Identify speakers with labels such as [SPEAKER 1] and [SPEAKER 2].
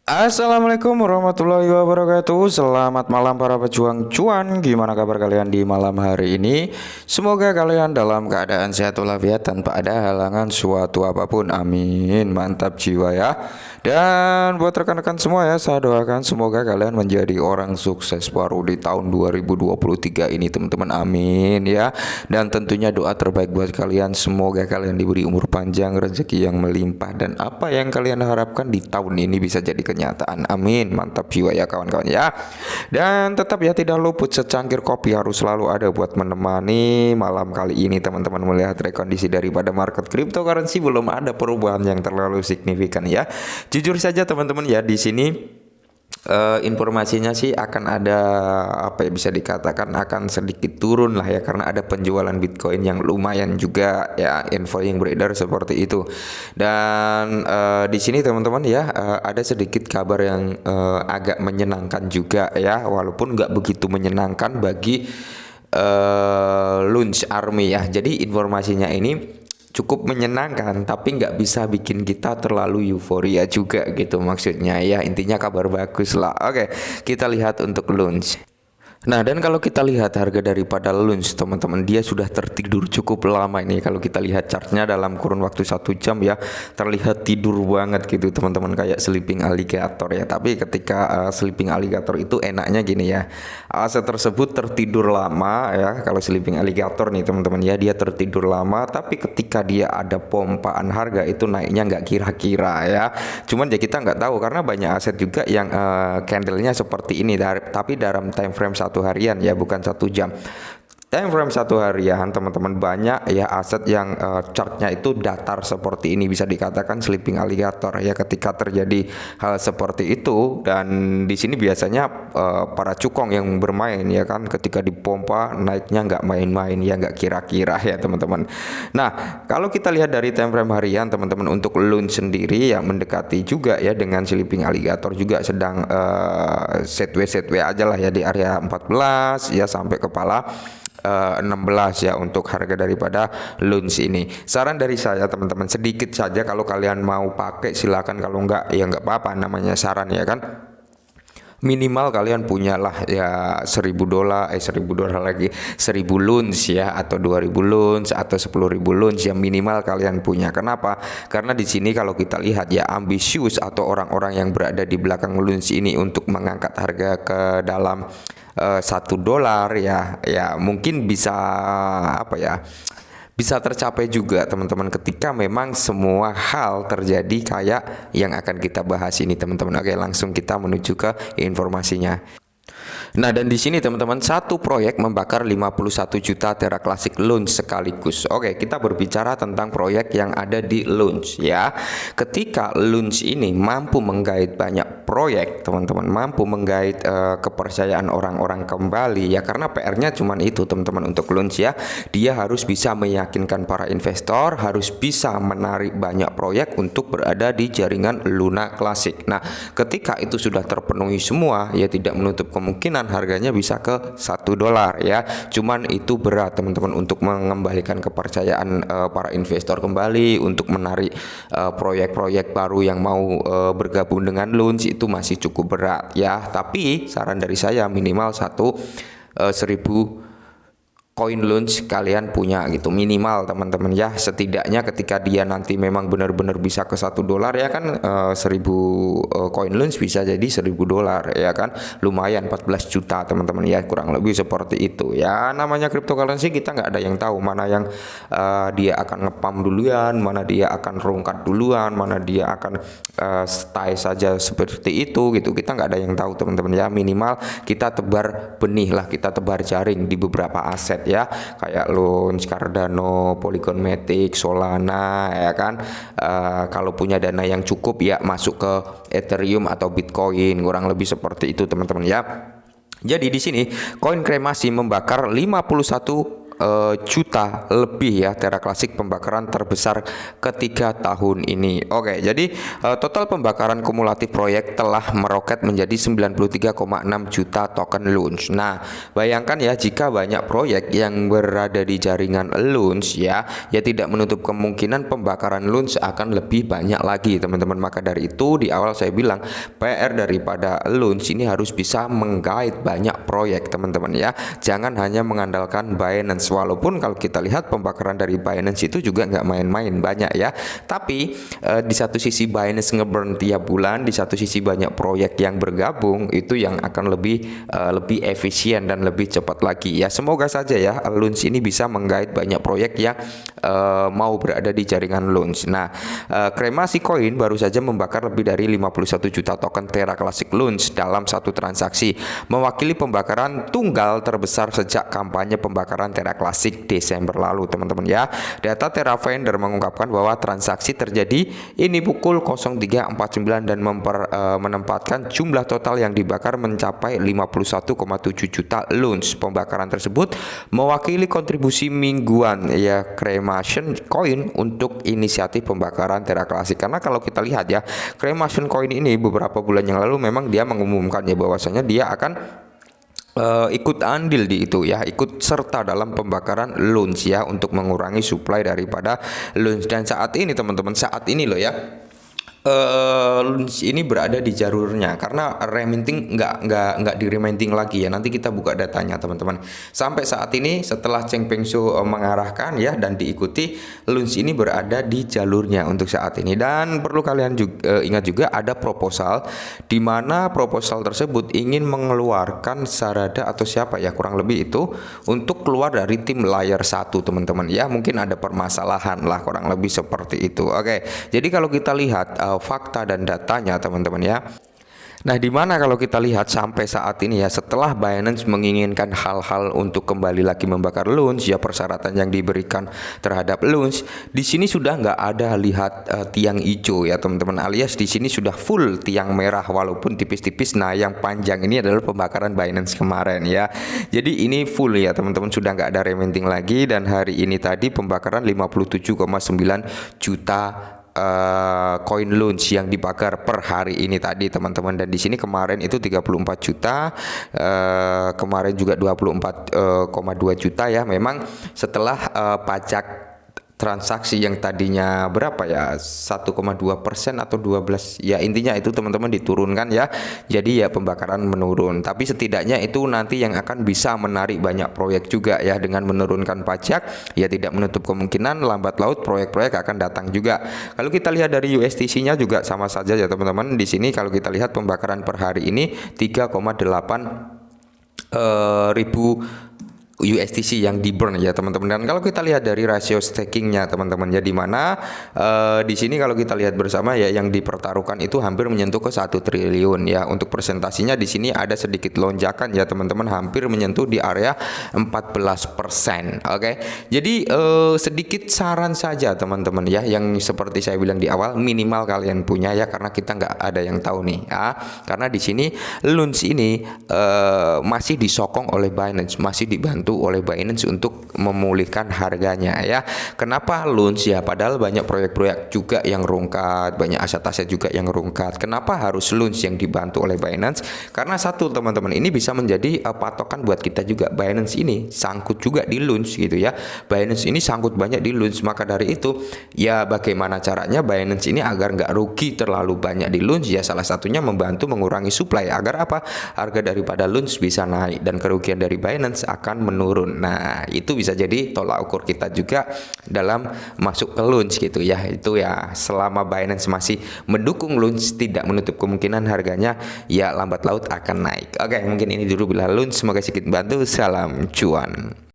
[SPEAKER 1] Assalamualaikum warahmatullahi wabarakatuh. Selamat malam para pejuang cuan. Gimana kabar kalian di malam hari ini? Semoga kalian dalam keadaan sehat walafiat tanpa ada halangan suatu apapun. Amin. Mantap jiwa ya. Dan buat rekan-rekan semua ya, saya doakan semoga kalian menjadi orang sukses baru di tahun 2023 ini teman-teman. Amin ya. Dan tentunya doa terbaik buat kalian, semoga kalian diberi umur panjang, rezeki yang melimpah, dan apa yang kalian harapkan di tahun ini bisa jadi kenyataan. Amin. Mantap jiwa ya kawan-kawan ya. Dan tetap ya, tidak luput secangkir kopi harus selalu ada buat menemani malam kali ini teman-teman. Melihat rekondisi daripada market cryptocurrency, belum ada perubahan yang terlalu signifikan ya. Jujur saja teman-teman ya, di sini informasinya sih akan ada, apa ya, bisa dikatakan akan sedikit turun lah ya, karena ada penjualan Bitcoin yang lumayan juga ya, info yang beredar seperti itu. Dan di sini teman-teman ya, ada sedikit kabar yang agak menyenangkan juga ya, walaupun nggak begitu menyenangkan bagi Launch Army ya. Jadi informasinya ini cukup menyenangkan, tapi nggak bisa bikin kita terlalu euforia juga gitu maksudnya ya. Intinya kabar bagus lah. Oke, kita lihat untuk Launch. Nah, dan kalau kita lihat harga daripada Launch teman-teman, dia sudah tertidur cukup lama ini. Kalau kita lihat chartnya dalam kurun waktu 1 jam ya, terlihat tidur banget gitu teman-teman, kayak sleeping alligator ya. Tapi ketika sleeping alligator itu enaknya gini ya, aset tersebut tertidur lama ya. Kalau sleeping alligator nih teman-teman ya, dia tertidur lama, tapi ketika dia ada pompaan harga itu naiknya nggak kira-kira ya. Cuman ya kita nggak tahu, karena banyak aset juga yang candlenya seperti ini, tapi dalam time frame 1 harian ya, bukan 1 jam. Time frame 1 harian teman-teman, banyak ya aset yang chartnya itu datar seperti ini, bisa dikatakan sleeping alligator ya. Ketika terjadi hal seperti itu, dan di sini biasanya para cukong yang bermain ya kan, ketika dipompa naiknya nggak main-main ya, nggak kira-kira ya teman-teman. Nah, kalau kita lihat dari time frame harian teman-teman, untuk Launch sendiri yang mendekati juga ya dengan sleeping alligator, juga sedang setway aja lah ya, di area 14 ya sampai kepala 16 ya untuk harga daripada Launch ini. Saran dari saya teman-teman, sedikit saja, kalau kalian mau pakai silakan, kalau enggak ya enggak apa-apa, namanya saran ya kan. Minimal kalian punyalah ya $1.000, $1.000 lagi, 1.000 Launch ya, atau 2.000 Launch, atau 10.000 Launch yang minimal kalian punya. Kenapa? Karena di sini kalau kita lihat ya, ambisius atau orang-orang yang berada di belakang Launch ini untuk mengangkat harga ke dalam $1 ya mungkin bisa, apa ya, bisa tercapai juga teman-teman, ketika memang semua hal terjadi kayak yang akan kita bahas ini teman-teman. Oke, langsung kita menuju ke informasinya. Nah, dan di sini teman-teman, satu proyek membakar 51 juta Terra Classic Launch sekaligus. Oke, kita berbicara tentang proyek yang ada di Launch ya. Ketika Launch ini mampu menggait banyak proyek teman-teman, mampu menggait kepercayaan orang-orang kembali ya, karena PR-nya cuman itu teman-teman untuk Launch ya. Dia harus bisa meyakinkan para investor, harus bisa menarik banyak proyek untuk berada di jaringan Luna Classic. Nah, ketika itu sudah terpenuhi semua ya, tidak menutup kemungkinan harganya bisa ke $1 ya. Cuman itu berat teman-teman untuk mengembalikan kepercayaan para investor kembali, untuk menarik proyek-proyek baru yang mau bergabung dengan Launch, itu masih cukup berat ya. Tapi saran dari saya, minimal 1.000 koin Launch kalian punya gitu, minimal teman-teman ya. Setidaknya ketika dia nanti memang benar-benar bisa ke $1 ya kan, 1.000 koin Launch bisa jadi $1.000 ya kan, lumayan 14 juta teman-teman ya, kurang lebih seperti itu ya. Namanya cryptocurrency, kita nggak ada yang tahu mana yang dia akan ngepam duluan, mana dia akan rungkat duluan, mana dia akan stay saja seperti itu gitu, kita nggak ada yang tahu teman-teman ya. Minimal kita tebar benih lah, kita tebar jaring di beberapa aset ya, kayak Launch, Cardano, Polygon Matic, Solana ya kan. Kalau punya dana yang cukup ya, masuk ke Ethereum atau Bitcoin, kurang lebih seperti itu teman-teman ya. Jadi di sini koin kremasi membakar 51 juta lebih ya tera klasik pembakaran terbesar ketiga tahun ini. Oke, jadi total pembakaran kumulatif proyek telah meroket menjadi 93,6 juta token Lunch. Nah, bayangkan ya jika banyak proyek yang berada di jaringan Lunch ya tidak menutup kemungkinan pembakaran Lunch akan lebih banyak lagi, teman-teman. Maka dari itu di awal saya bilang PR daripada Lunch ini harus bisa menggait banyak proyek, teman-teman ya. Jangan hanya mengandalkan Binance. Walaupun kalau kita lihat pembakaran dari Binance itu juga nggak main-main banyak ya. Tapi di satu sisi Binance ngeburn tiap bulan, di satu sisi banyak proyek yang bergabung, itu yang akan lebih efisien dan lebih cepat lagi ya. Semoga saja ya Lunch ini bisa menggait banyak proyek yang mau berada di jaringan Lunch. Nah, Kremasi Coin baru saja membakar lebih dari 51 juta token Terra Classic Lunch dalam satu transaksi, mewakili pembakaran tunggal terbesar sejak kampanye pembakaran Terra Classic Desember lalu, teman-teman ya. Data Terra Vendor mengungkapkan bahwa transaksi terjadi ini pukul 03.49 dan menempatkan jumlah total yang dibakar mencapai 51,7 juta Lunch. Pembakaran tersebut mewakili kontribusi mingguan ya Cremation Coin untuk inisiatif pembakaran Terra Classic. Karena kalau kita lihat ya, Cremation Coin ini beberapa bulan yang lalu memang dia mengumumkan ya bahwasanya dia akan ikut andil di itu ya, ikut serta dalam pembakaran Lunch ya untuk mengurangi supply daripada Lunch. Dan saat ini teman-teman, saat ini loh ya, Lunch ini berada di jalurnya karena reminting nggak di reminting lagi ya. Nanti kita buka datanya, teman-teman. Sampai saat ini setelah Cheng Peng Su mengarahkan ya dan diikuti, Lunch ini berada di jalurnya untuk saat ini. Dan perlu kalian juga ingat juga ada proposal, di mana proposal tersebut ingin mengeluarkan Sarada atau siapa ya kurang lebih itu untuk keluar dari tim layer 1, teman-teman ya. Mungkin ada permasalahan lah, kurang lebih seperti itu. Oke, jadi kalau kita lihat fakta dan datanya, teman-teman ya. Nah, di mana kalau kita lihat sampai saat ini ya, setelah Binance menginginkan hal-hal untuk kembali lagi membakar Lunch ya, persyaratan yang diberikan terhadap Lunch, di sini sudah nggak ada lihat tiang hijau ya, teman-teman, alias di sini sudah full tiang merah walaupun tipis-tipis. Nah, yang panjang ini adalah pembakaran Binance kemarin ya. Jadi ini full ya, teman-teman, sudah nggak ada reminting lagi. Dan hari ini tadi pembakaran 57,9 juta koin Lunch yang dibakar per hari ini tadi, teman-teman. Dan di sini kemarin itu 34 juta, kemarin juga 24,2 juta ya. Memang setelah pajak transaksi yang tadinya berapa ya 1,2% atau 12 ya, intinya itu teman-teman diturunkan ya, jadi ya pembakaran menurun. Tapi setidaknya itu nanti yang akan bisa menarik banyak proyek juga ya, dengan menurunkan pajak ya tidak menutup kemungkinan lambat laut proyek-proyek akan datang juga. Kalau kita lihat dari USDC-nya juga sama saja ya, teman-teman. Di sini kalau kita lihat pembakaran per hari ini 3,8 ribu USDC yang di burn ya, teman-teman. Dan kalau kita lihat dari rasio stakingnya, teman-teman ya, di mana di sini kalau kita lihat bersama ya, yang dipertaruhkan itu hampir menyentuh ke 1 triliun ya. Untuk presentasinya di sini ada sedikit lonjakan ya, teman-teman, hampir menyentuh di area 14%. Oke. Jadi sedikit saran saja, teman-teman ya, yang seperti saya bilang di awal, minimal kalian punya ya, karena kita nggak ada yang tahu nih ya. Karena di sini Lunch ini masih disokong oleh Binance, masih dibantu oleh Binance untuk memulihkan harganya ya. Kenapa Lunch ya? Padahal banyak proyek-proyek juga yang rungkat, banyak aset-aset juga yang rungkat. Kenapa harus Lunch yang dibantu oleh Binance? Karena satu, teman-teman, ini bisa menjadi patokan buat kita juga. Binance ini sangkut juga di Lunch gitu ya. Binance ini sangkut banyak di Lunch. Maka dari itu ya, bagaimana caranya Binance ini agar nggak rugi terlalu banyak di Lunch ya? Salah satunya membantu mengurangi supply agar apa? Harga daripada Lunch bisa naik dan kerugian dari Binance akan menurun. Nah, itu bisa jadi tolak ukur kita juga dalam masuk ke Lunch gitu ya. Itu ya, selama Binance masih mendukung Lunch, tidak menutup kemungkinan harganya ya lambat laut akan naik. Oke, mungkin ini dulu bila Lunch, semoga sedikit bantu. Salam cuan.